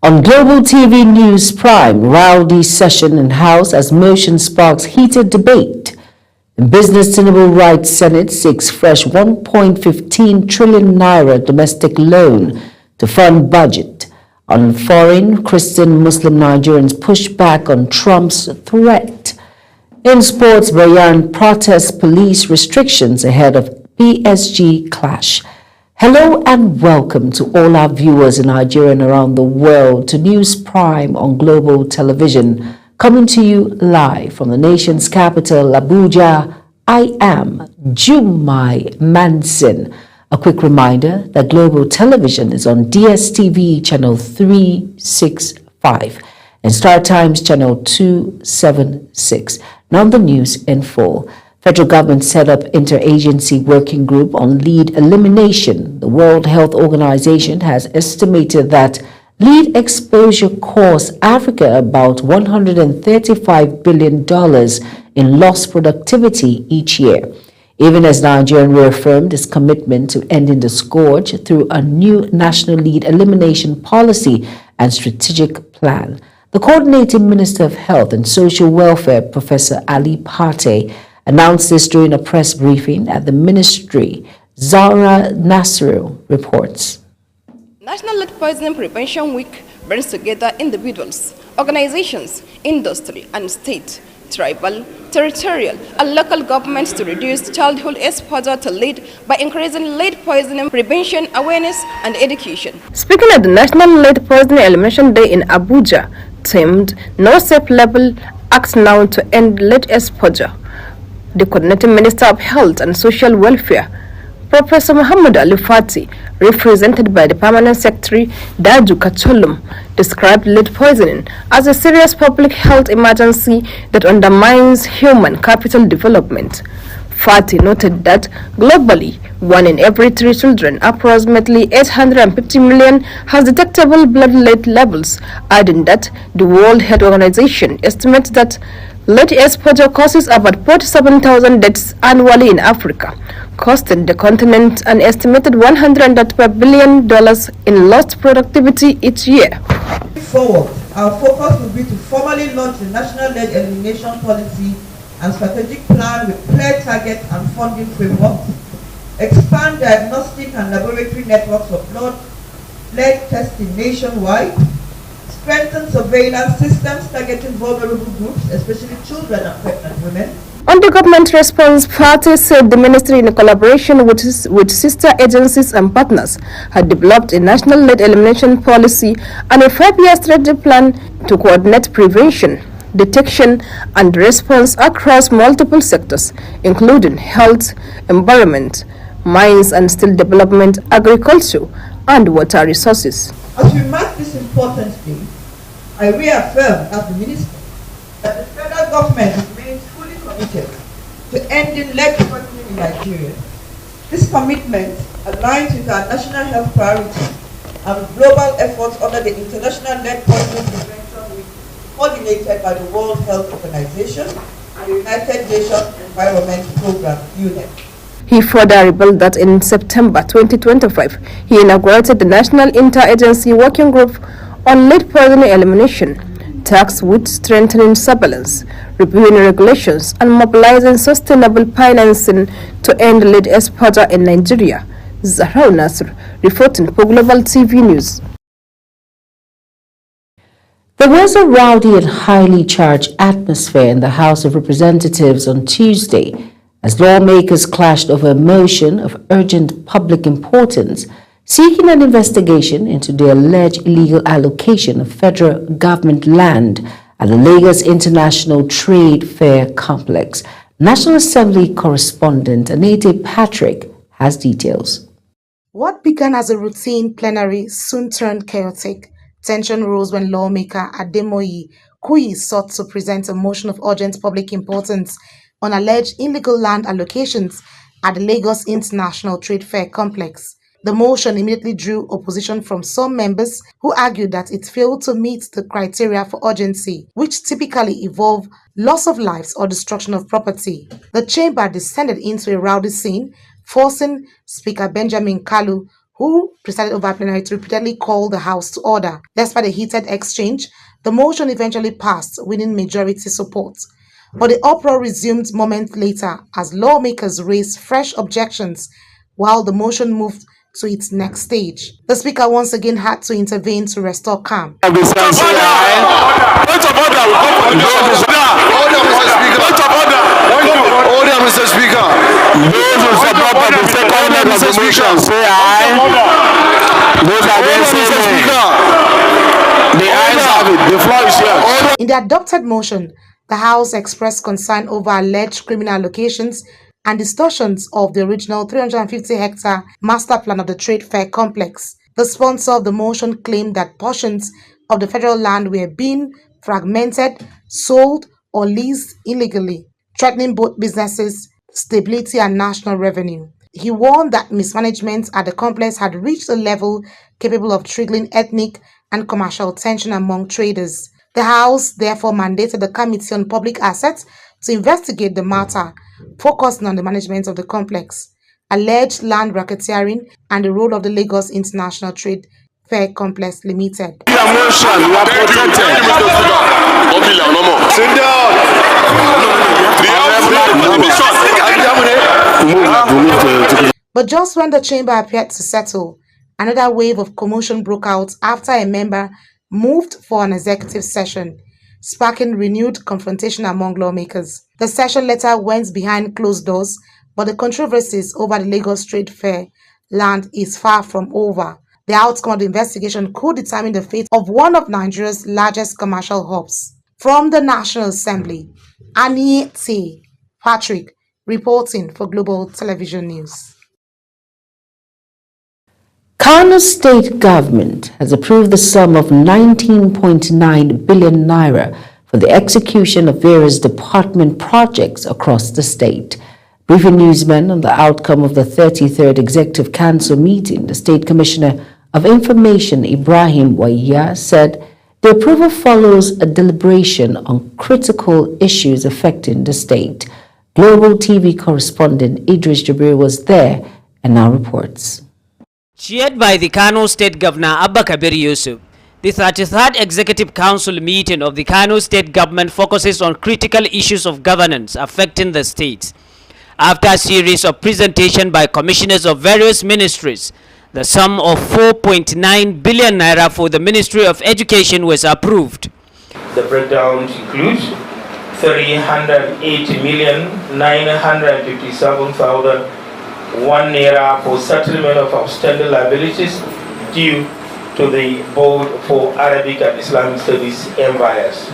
On Global TV News Prime, rowdy session in House as motion sparks heated debate. In Business, Tinubu writes Senate seeks fresh 1.15 trillion naira domestic loan to fund budget. On foreign, Christian Muslim Nigerians push back on Trump's threat. In sports, Bayan protests police restrictions ahead of PSG clash. Hello and welcome to all our viewers in Nigeria and around the world to News Prime on Global Television, coming to you live from the nation's capital, Abuja. I am Jumai Manson. A quick reminder that Global Television is on DSTV channel 365 and Star Times channel 276. Now the news in full. Federal government set up interagency working group on lead elimination. The World Health Organization has estimated that lead exposure costs Africa about $135 billion in lost productivity each year. Even as Nigeria reaffirmed its commitment to ending the scourge through a new national lead elimination policy and strategic plan. The Coordinating Minister of Health and Social Welfare, Professor Ali Pate, announced this during a press briefing at the ministry. Zara Nasiru reports. National Lead Poisoning Prevention Week brings together individuals, organizations, industry, and state, tribal, territorial, and local governments to reduce childhood exposure to lead by increasing lead poisoning prevention awareness and education. Speaking at the National Lead Poisoning Elimination Day in Abuja, themed No Safe Level Acts Now to End Lead Exposure, the Coordinating Minister of Health and Social Welfare, Professor Muhammad Ali Fati, represented by the Permanent Secretary Daju Kacholum, described lead poisoning as a serious public health emergency that undermines human capital development. Fati noted that globally, 1 in every 3 children, approximately 850 million, has detectable blood lead levels, adding that the World Health Organization estimates that lead exposure causes about 47,000 deaths annually in Africa, costing the continent an estimated $135 billion in lost productivity each year. Forward, our focus will be to formally launch the National Lead Elimination Policy and Strategic Plan with clear targets and funding frameworks, expand diagnostic and laboratory networks of blood lead testing nationwide, strengthen surveillance systems targeting vulnerable groups, especially children and pregnant women. On the government response, Fati said the ministry, in collaboration with sister agencies and partners, had developed a national lead elimination policy and a 5-year strategic plan to coordinate prevention, detection, and response across multiple sectors, including health, environment, mines and steel development, agriculture, and water resources. As we mark this important day, I reaffirm as the Minister that the federal government remains fully committed to ending lead poisoning in Nigeria. This commitment aligns with our national health priorities and global efforts under the International Lead Poisoning Prevention Week, coordinated by the World Health Organization and the United Nations Environment Programme, UNEP. He further revealed that in September 2025, he inaugurated the National Interagency Working Group on Lead Poisoning Elimination, tasked with strengthening surveillance, reviewing regulations, and mobilizing sustainable financing to end lead exposure in Nigeria. Zahra Nasr, reporting for Global TV News. There was a rowdy and highly charged atmosphere in the House of Representatives on Tuesday as lawmakers clashed over a motion of urgent public importance seeking an investigation into the alleged illegal allocation of federal government land at the Lagos International Trade Fair Complex. National Assembly correspondent Anete Patrick has details. What began as a routine plenary soon turned chaotic. Tension rose when lawmaker Ademoyi Kuyi sought to present a motion of urgent public importance on alleged illegal land allocations at the Lagos International Trade Fair Complex. The motion immediately drew opposition from some members who argued that it failed to meet the criteria for urgency, which typically involve loss of lives or destruction of property. The chamber descended into a rowdy scene, forcing Speaker Benjamin Kalu, who presided over plenary to repeatedly call the House to order. Despite a heated exchange, the motion eventually passed, winning majority support. But the uproar resumed moments later as lawmakers raised fresh objections while the motion moved to its next stage. The Speaker once again had to intervene to restore calm. Point of order, Mr. Speaker. Those who support the second leg of the motion say aye. Those against say nay. The ayes have it. The floor is yours. In the adopted motion, the House expressed concern over alleged criminal allocations and distortions of the original 350-hectare master plan of the Trade Fair complex. The sponsor of the motion claimed that portions of the federal land were being fragmented, sold, or leased illegally, threatening both businesses, stability, and national revenue. He warned that mismanagement at the complex had reached a level capable of triggering ethnic and commercial tension among traders. The House therefore mandated the Committee on Public Assets to investigate the matter, focusing on the management of the complex, alleged land racketeering, and the role of the Lagos International Trade Fair Complex Limited. Sit down. But just when the chamber appeared to settle, another wave of commotion broke out after a member moved for an executive session, sparking renewed confrontation among lawmakers. The session later went behind closed doors, but the controversies over the Lagos Trade Fair land is far from over. The outcome of the investigation could determine the fate of one of Nigeria's largest commercial hubs. From the National Assembly, Annie T. Patrick reporting for Global Television News. Kano State Government has approved the sum of 19.9 billion naira for the execution of various department projects across the state. Briefing newsmen on the outcome of the 33rd Executive Council meeting, the State Commissioner of Information, Ibrahim Waiya, said the approval follows a deliberation on critical issues affecting the state. Global TV correspondent Idris Jibril was there and now reports. Chaired by the Kano State Governor Abba Kabir Yusuf, the 33rd Executive Council meeting of the Kano State Government focuses on critical issues of governance affecting the state. After a series of presentations by commissioners of various ministries, the sum of 4.9 billion naira for the Ministry of Education was approved. The breakdown includes 380,957,001 naira for settlement of outstanding liabilities due to the Board for Arabic and Islamic Studies enviers.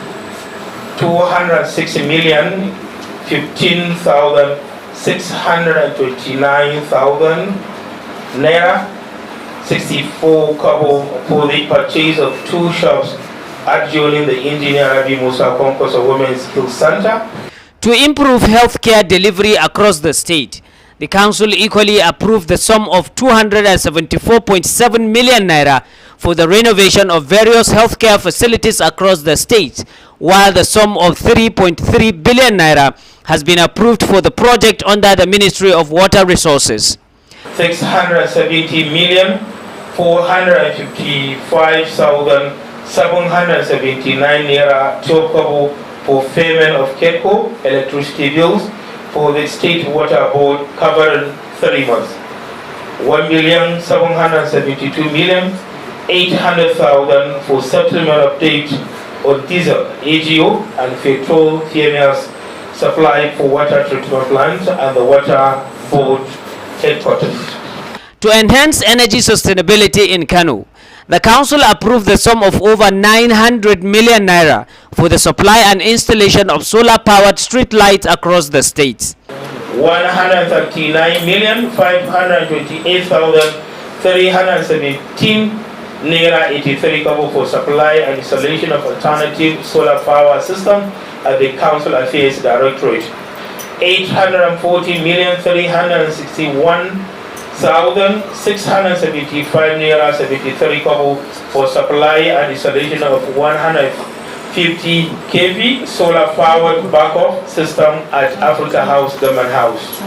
260,015,629,000 naira, 64 kobo for the purchase of 2 shops adjoining the Engineer Rabi Musa Concourse of Women's Skills Center. To improve healthcare delivery across the state, the council equally approved the sum of 274.7 million naira for the renovation of various healthcare facilities across the state, while the sum of 3.3 billion naira has been approved for the project under the Ministry of Water Resources. 670,455,779 naira 12 kobo for payment of KEDCO electricity bills for the State Water Board covering 30 months. 1,772,800,000 for settlement update on diesel, AGO, and petrol fuels supply for water treatment plants and the Water Board headquarters. To enhance energy sustainability in Kano, the council approved the sum of over 900 million naira for the supply and installation of solar-powered street lights across the state. 139,528,317 naira 83 kobo for supply and installation of alternative solar power system at the Council Affairs Directorate. 840,361,675 naira 73 kobo for supply and installation of 150 kV solar powered backup system at Africa House Government House.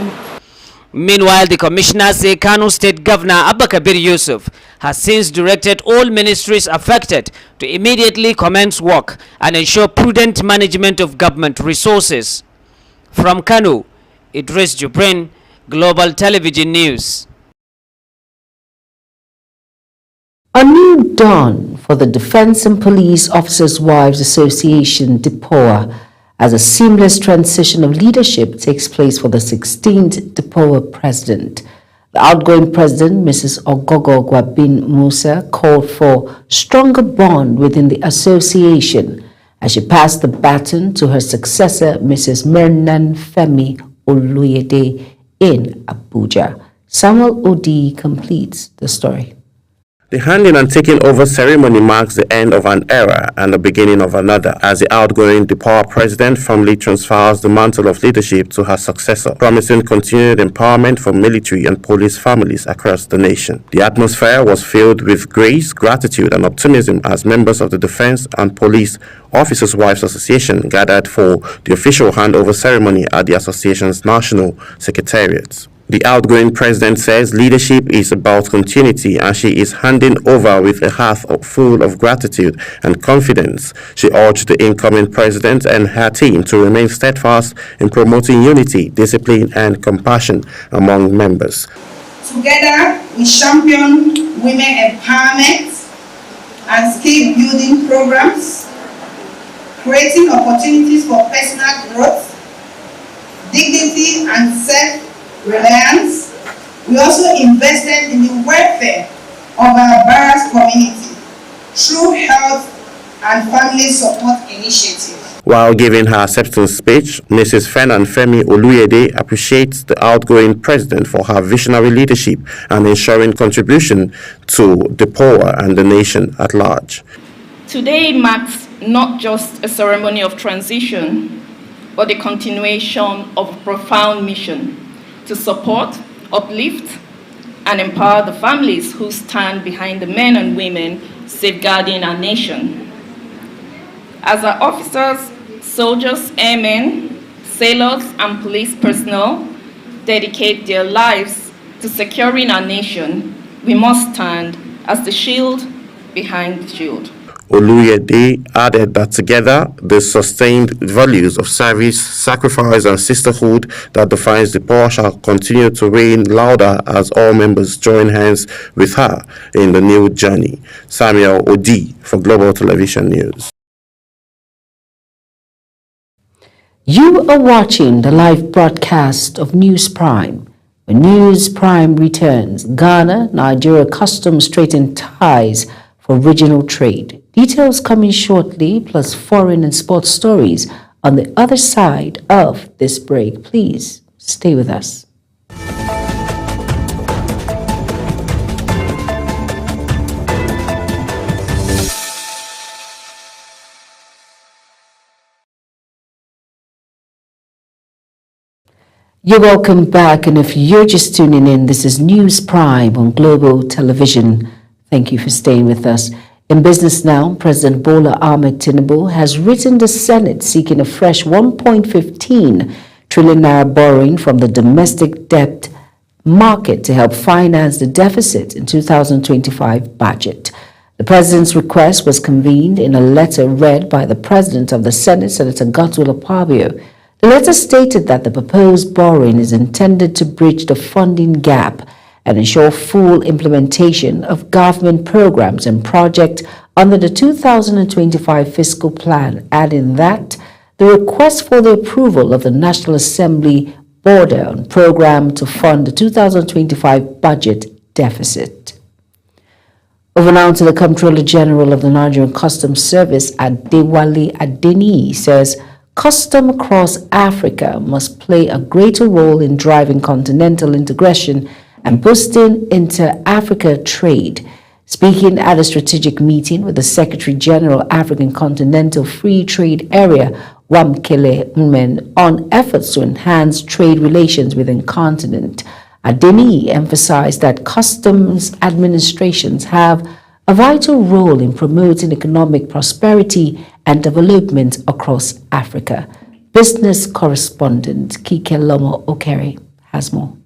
Meanwhile, the commissioner say Kano State Governor Abba Kabir Yusuf has since directed all ministries affected to immediately commence work and ensure prudent management of government resources. From Kano, Idris Jubrin, Global Television News. A new dawn for the Defense and Police Officers' Wives Association, DIPOA, as a seamless transition of leadership takes place for the 16th DIPOA president. The outgoing president, Mrs. Ogogo Gwabin Musa, called for stronger bond within the association as she passed the baton to her successor, Mrs. Mernan Femi Oluyede, in Abuja. Samuel Odi completes the story. The handing and taking over ceremony marks the end of an era and the beginning of another, as the outgoing DIPOA president firmly transfers the mantle of leadership to her successor, promising continued empowerment for military and police families across the nation. The atmosphere was filled with grace, gratitude, and optimism as members of the Defense and Police Officers' Wives Association gathered for the official handover ceremony at the association's national secretariat. The outgoing president says leadership is about continuity, and she is handing over with a heart full of gratitude and confidence. She urged the incoming president and her team to remain steadfast in promoting unity, discipline, and compassion among members. Together, we champion women empowerment and skill building programs, creating opportunities for personal growth, dignity, and self-reliance. We also invested in the welfare of our barracks community through health and family support initiatives. While giving her acceptance speech, Mrs. Fenan Femi Oluyede appreciates the outgoing president for her visionary leadership and ensuring contribution to DIPOA and the nation at large. Today marks not just a ceremony of transition, but the continuation of a profound mission to support, uplift, and empower the families who stand behind the men and women safeguarding our nation. As our officers, soldiers, airmen, sailors, and police personnel dedicate their lives to securing our nation, we must stand as the shield behind the shield. Oluyede added that together, the sustained values of service, sacrifice, and sisterhood that defines DIPOA shall continue to reign louder as all members join hands with her in the new journey. Samuel Odi for Global Television News. You are watching the live broadcast of News Prime. When News Prime returns, Ghana, Nigeria customs straighten ties for regional trade. Details coming shortly, plus foreign and sports stories on the other side of this break. Please stay with us. You're welcome back, and if you're just tuning in, this is News Prime on Global Television. Thank you for staying with us. In business now, President Bola Ahmed Tinubu has written the Senate seeking a fresh 1.15 trillion naira borrowing from the domestic debt market to help finance the deficit in 2025 budget. The president's request was convened in a letter read by the president of the Senate, Senator Godswill Akpabio. The letter stated that the proposed borrowing is intended to bridge the funding gap and ensure full implementation of government programs and projects under the 2025 fiscal plan, adding that the request for the approval of the National Assembly border on program to fund the 2025 budget deficit. Over now to the Comptroller General of the Nigerian Customs Service, Adewale Adeniyi, says custom across Africa must play a greater role in driving continental integration and boosting inter-Africa trade. Speaking at a strategic meeting with the Secretary General African Continental Free Trade Area, Wamkele Umen, on efforts to enhance trade relations within the continent, Adeniyi emphasized that customs administrations have a vital role in promoting economic prosperity and development across Africa. Business correspondent Kike Lomo Okere has more.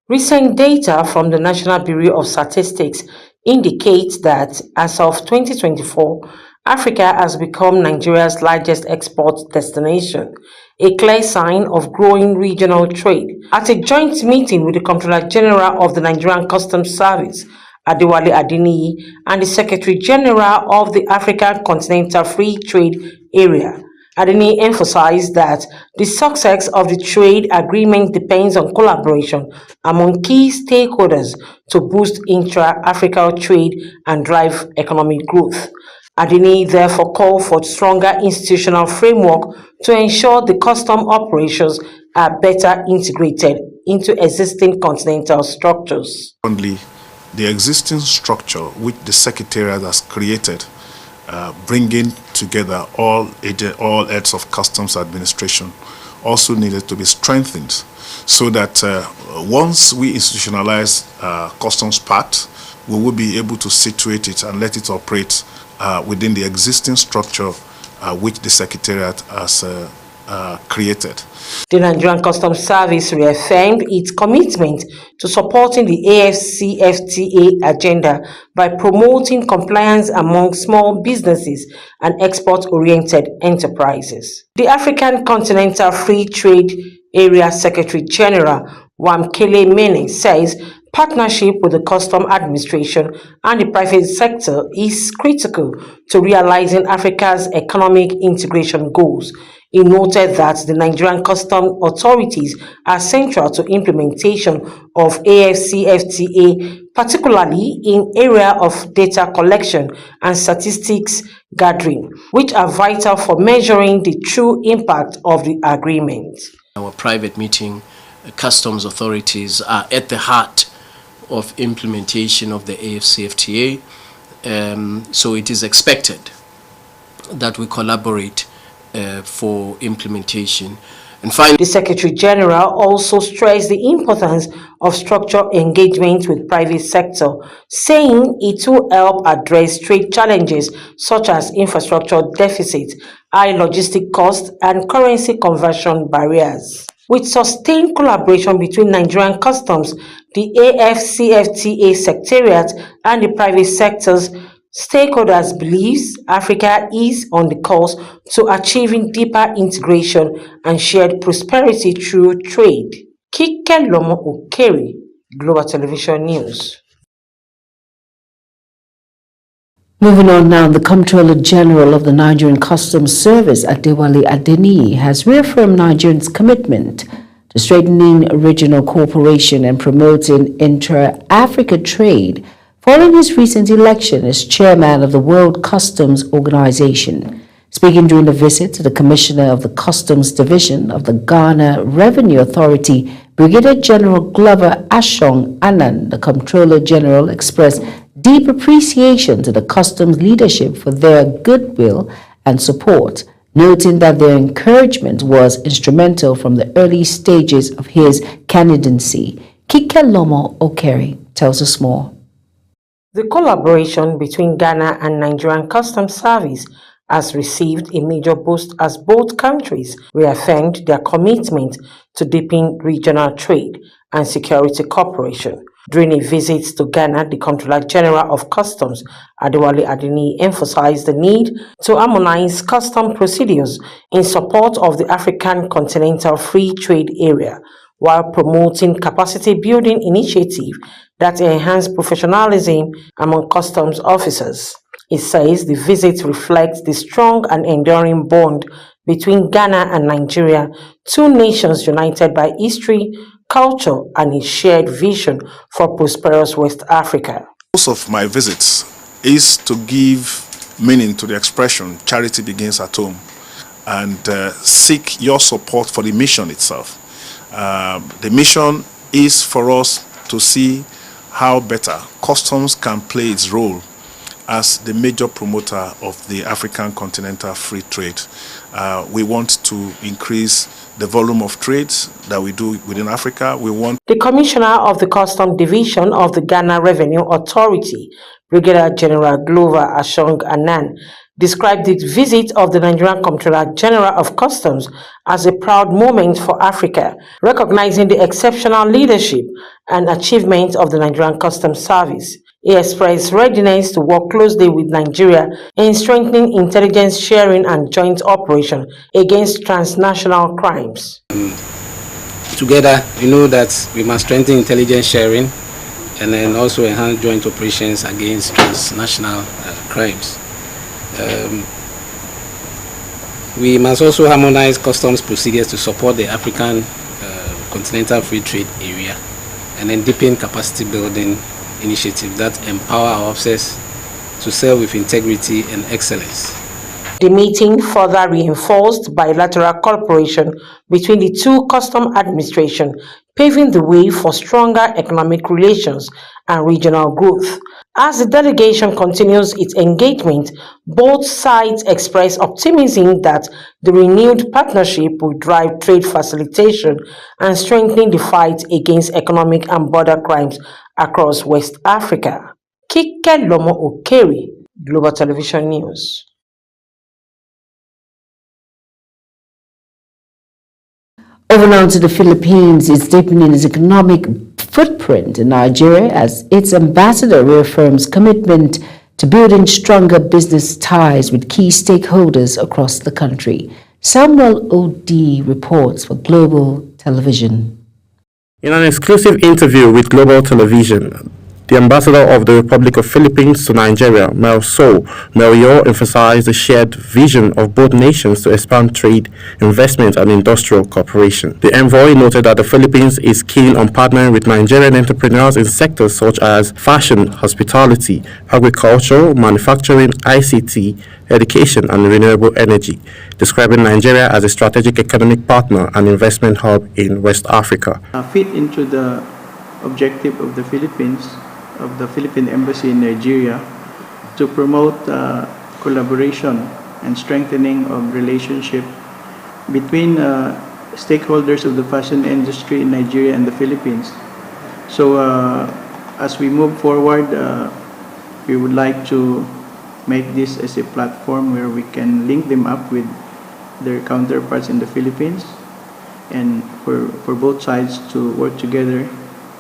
Recent data from the National Bureau of Statistics indicates that as of 2024, Africa has become Nigeria's largest export destination, a clear sign of growing regional trade. At a joint meeting with the Comptroller General of the Nigerian Customs Service, Adewale Adeniyi, and the Secretary General of the African Continental Free Trade Area, Adeniyi emphasized that the success of the trade agreement depends on collaboration among key stakeholders to boost intra-African trade and drive economic growth. Adeniyi therefore called for stronger institutional framework to ensure the custom operations are better integrated into existing continental structures. Secondly, the existing structure which the Secretariat has created, bringing together all heads of customs administration, also needed to be strengthened so that once we institutionalize customs part, we will be able to situate it and let it operate within the existing structure which the Secretariat has created. The Nigerian Customs Service reaffirmed its commitment to supporting the AfCFTA agenda by promoting compliance among small businesses and export-oriented enterprises. The African Continental Free Trade Area Secretary General Wamkele Mene says partnership with the Customs Administration and the private sector is critical to realizing Africa's economic integration goals. He noted that the Nigerian customs authorities are central to implementation of AfCFTA, particularly in area of data collection and statistics gathering, which are vital for measuring the true impact of the agreement. Our private meeting, customs authorities are at the heart of implementation of the AfCFTA, so it is expected that we collaborate for implementation. And finally, the Secretary General also stressed the importance of structured engagement with private sector, saying it will help address trade challenges such as infrastructure deficit, high logistic costs, and currency conversion barriers. With sustained collaboration between Nigerian customs, the AfCFTA Secretariat, and the private sectors, stakeholders believes Africa is on the course to achieving deeper integration and shared prosperity through trade. Kike Lomo Okeri, Global Television News. Moving on now, the Comptroller General of the Nigerian Customs Service, Adewale Adeniyi, has reaffirmed Nigerians' commitment to strengthening regional cooperation and promoting intra-Africa trade following his recent election as chairman of the World Customs Organization. Speaking during a visit to the Commissioner of the Customs Division of the Ghana Revenue Authority, Brigadier General Glover Ashong Annan, the Comptroller General, expressed deep appreciation to the customs leadership for their goodwill and support, noting that their encouragement was instrumental from the early stages of his candidacy. Kike Lomo Okeri tells us more. The collaboration between Ghana and Nigerian Customs Service has received a major boost as both countries reaffirmed their commitment to deepen regional trade and security cooperation. During a visit to Ghana, the Comptroller General of Customs, Adewale Adeniyi, emphasized the need to harmonize custom procedures in support of the African Continental Free Trade Area, while promoting capacity building initiatives that enhance professionalism among customs officers. It says the visit reflects the strong and enduring bond between Ghana and Nigeria, two nations united by history, culture, and a shared vision for prosperous West Africa. Most of my visits is to give meaning to the expression charity begins at home and seek your support for the mission itself. The mission is for us to see how better customs can play its role as the major promoter of the African Continental Free Trade. We want to increase the volume of trades that we do within Africa. We want the Commissioner of the Customs Division of the Ghana Revenue Authority, Brigadier General Glover Ashong Annan, described the visit of the Nigerian Comptroller General of Customs as a proud moment for Africa, recognizing the exceptional leadership and achievements of the Nigerian Customs Service. He expressed readiness to work closely with Nigeria in strengthening intelligence sharing and joint operation against transnational crimes. Together, we know that we must strengthen intelligence sharing and then also enhance joint operations against transnational crimes. We must also harmonize customs procedures to support the African Continental Free Trade Area and then deepen capacity building initiatives that empower our officers to serve with integrity and excellence. The meeting further reinforced bilateral cooperation between the two customs administrations, paving the way for stronger economic relations and regional growth. As the delegation continues its engagement, both sides express optimism that the renewed partnership will drive trade facilitation and strengthen the fight against economic and border crimes across West Africa. Kike Lomo Okeri, Global Television News. Over now to the Philippines, it's deepening its economic footprint in Nigeria as its ambassador reaffirms commitment to building stronger business ties with key stakeholders across the country. Samuel O.D. reports for Global Television. In an exclusive interview with Global Television, the ambassador of the Republic of Philippines to Nigeria, Melso Melio, emphasized the shared vision of both nations to expand trade, investment, and industrial cooperation. The envoy noted that the Philippines is keen on partnering with Nigerian entrepreneurs in sectors such as fashion, hospitality, agriculture, manufacturing, ICT, education, and renewable energy, describing Nigeria as a strategic economic partner and investment hub in West Africa. Fit into the objective of the Philippines, of the Philippine Embassy in Nigeria, to promote collaboration and strengthening of relationship between stakeholders of the fashion industry in Nigeria and the Philippines. So as we move forward, we would like to make this as a platform where we can link them up with their counterparts in the Philippines, and for both sides to work together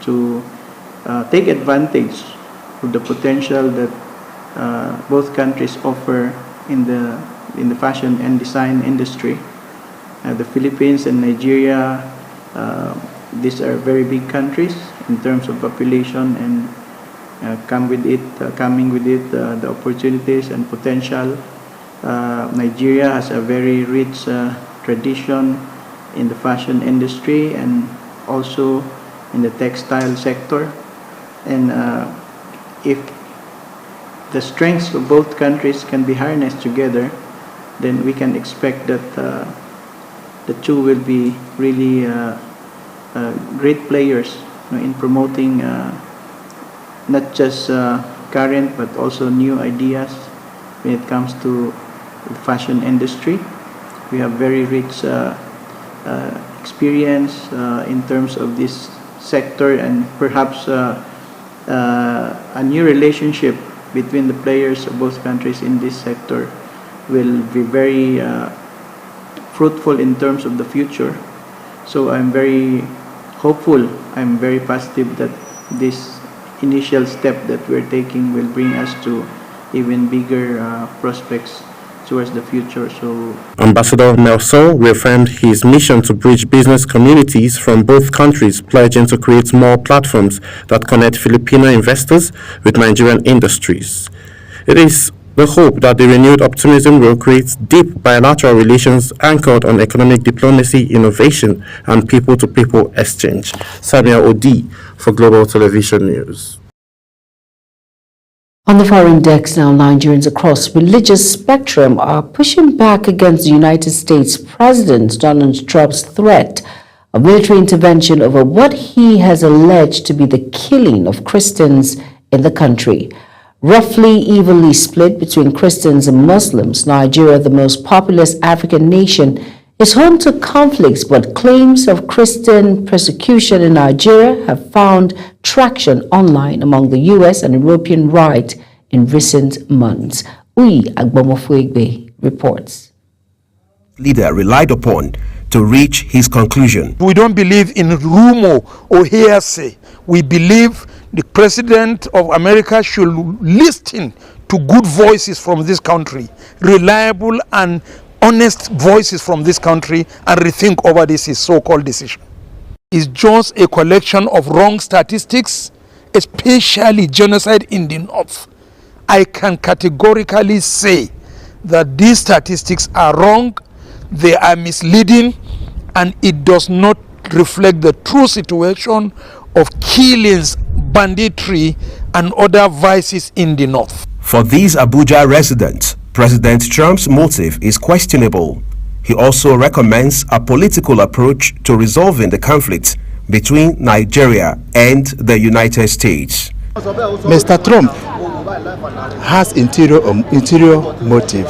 to take advantage of the potential that both countries offer in the fashion and design industry. The Philippines and Nigeria, these are very big countries in terms of population, and coming with it the opportunities and potential. Nigeria has a very rich tradition in the fashion industry and also in the textile sector, and if the strengths of both countries can be harnessed together, then we can expect that the two will be really great players in promoting not just current but also new ideas when it comes to the fashion industry. We have very rich experience in terms of this sector, and perhaps a new relationship between the players of both countries in this sector will be very fruitful in terms of the future. So I'm very hopeful, I'm very positive that this initial step that we're taking will bring us to even bigger prospects towards the future. So Ambassador Melso reaffirmed his mission to bridge business communities from both countries, pledging to create more platforms that connect Filipino investors with Nigerian industries. It is the hope that the renewed optimism will create deep bilateral relations anchored on economic diplomacy, innovation, and people-to-people exchange. Samuel Odi for Global Television News. On the foreign desk now, Nigerians across religious spectrum are pushing back against the United States President Donald Trump's threat of military intervention over what he has alleged to be the killing of Christians in the country. Roughly evenly split between Christians and Muslims, Nigeria, the most populous African nation, is home to conflicts, but claims of Christian persecution in Nigeria have found traction online among the U.S. and European right in recent months. Uyi Agbomofuegbe reports. Leader relied upon to reach his conclusion. We don't believe in rumor or hearsay. We believe the President of America should listen to good voices from this country, reliable and honest voices from this country, and rethink over this his so-called decision. It's just a collection of wrong statistics, especially genocide in the North. I can categorically say that these statistics are wrong, they are misleading, and it does not reflect the true situation of killings, banditry, and other vices in the North. For these Abuja residents, President Trump's motive is questionable. He also recommends a political approach to resolving the conflict between Nigeria and the United States. Mr. Trump has interior motive.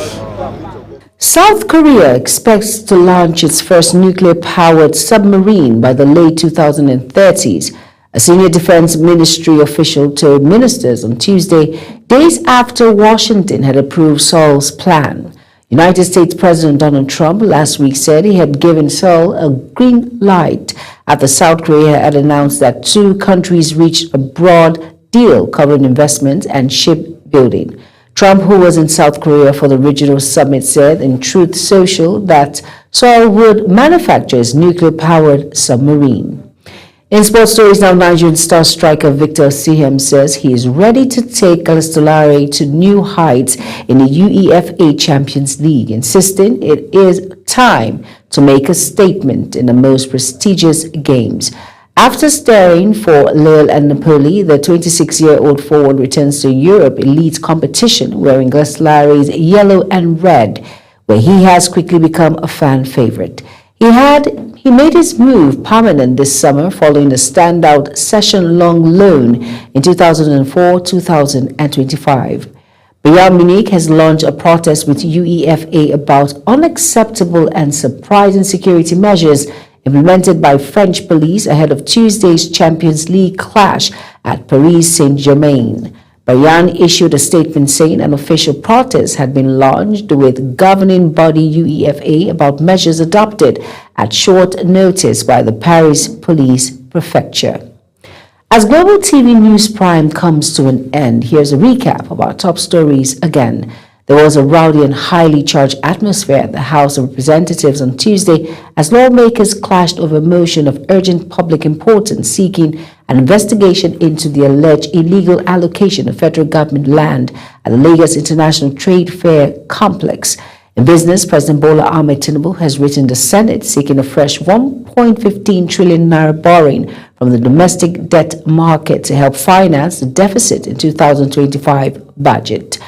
South Korea expects to launch its first nuclear-powered submarine by the late 2030s. A senior defense ministry official told ministers on Tuesday, days after Washington had approved Seoul's plan. United States President Donald Trump last week said he had given Seoul a green light after South Korea had announced that two countries reached a broad deal covering investment and shipbuilding. Trump, who was in South Korea for the regional summit, said in Truth Social that Seoul would manufacture its nuclear-powered submarine. In sports stories now, Nigerian star striker Victor Osimhen says he is ready to take Galatasaray to new heights in the UEFA Champions League, insisting it is time to make a statement in the most prestigious games. After starring for Lille and Napoli, the 26-year-old forward returns to Europe elite competition wearing Galatasaray's yellow and red, where he has quickly become a fan favorite. He made his move permanent this summer following the standout session-long loan in 2024-2025. Bayern Munich has launched a protest with UEFA about unacceptable and surprising security measures implemented by French police ahead of Tuesday's Champions League clash at Paris Saint-Germain. Bayern issued a statement saying an official protest had been launched with governing body UEFA about measures adopted at short notice by the Paris Police Prefecture. As Global TV News Prime comes to an end, here's a recap of our top stories again. There was a rowdy and highly charged atmosphere at the House of Representatives on Tuesday as lawmakers clashed over a motion of urgent public importance seeking an investigation into the alleged illegal allocation of federal government land at the Lagos International Trade Fair complex. In business, President Bola Ahmed Tinubu has written the Senate seeking a fresh 1.15 trillion naira borrowing from the domestic debt market to help finance the deficit in 2025 budget.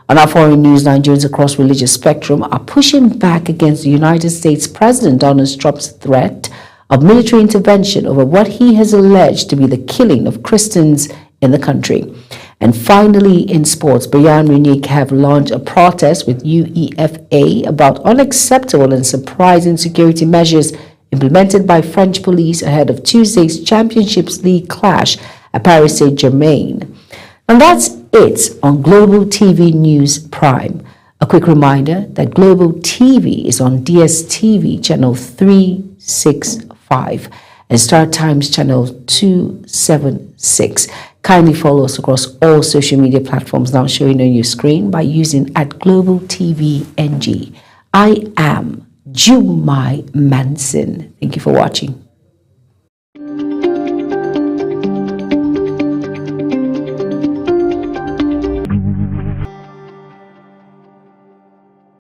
On our foreign news, Nigerians across religious spectrum are pushing back against the United States President Donald Trump's threat of military intervention over what he has alleged to be the killing of Christians in the country. And finally, in sports, Bayern Munich have launched a protest with UEFA about unacceptable and surprising security measures implemented by French police ahead of Tuesday's Champions League clash at Paris Saint-Germain. And that's it on Global TV News Prime. A quick reminder that Global TV is on DSTV channel 365 and Star Times channel 276. Kindly follow us across all social media platforms now showing on your screen by using @GlobalTVNG. I am Jumai Manson. Thank you for watching.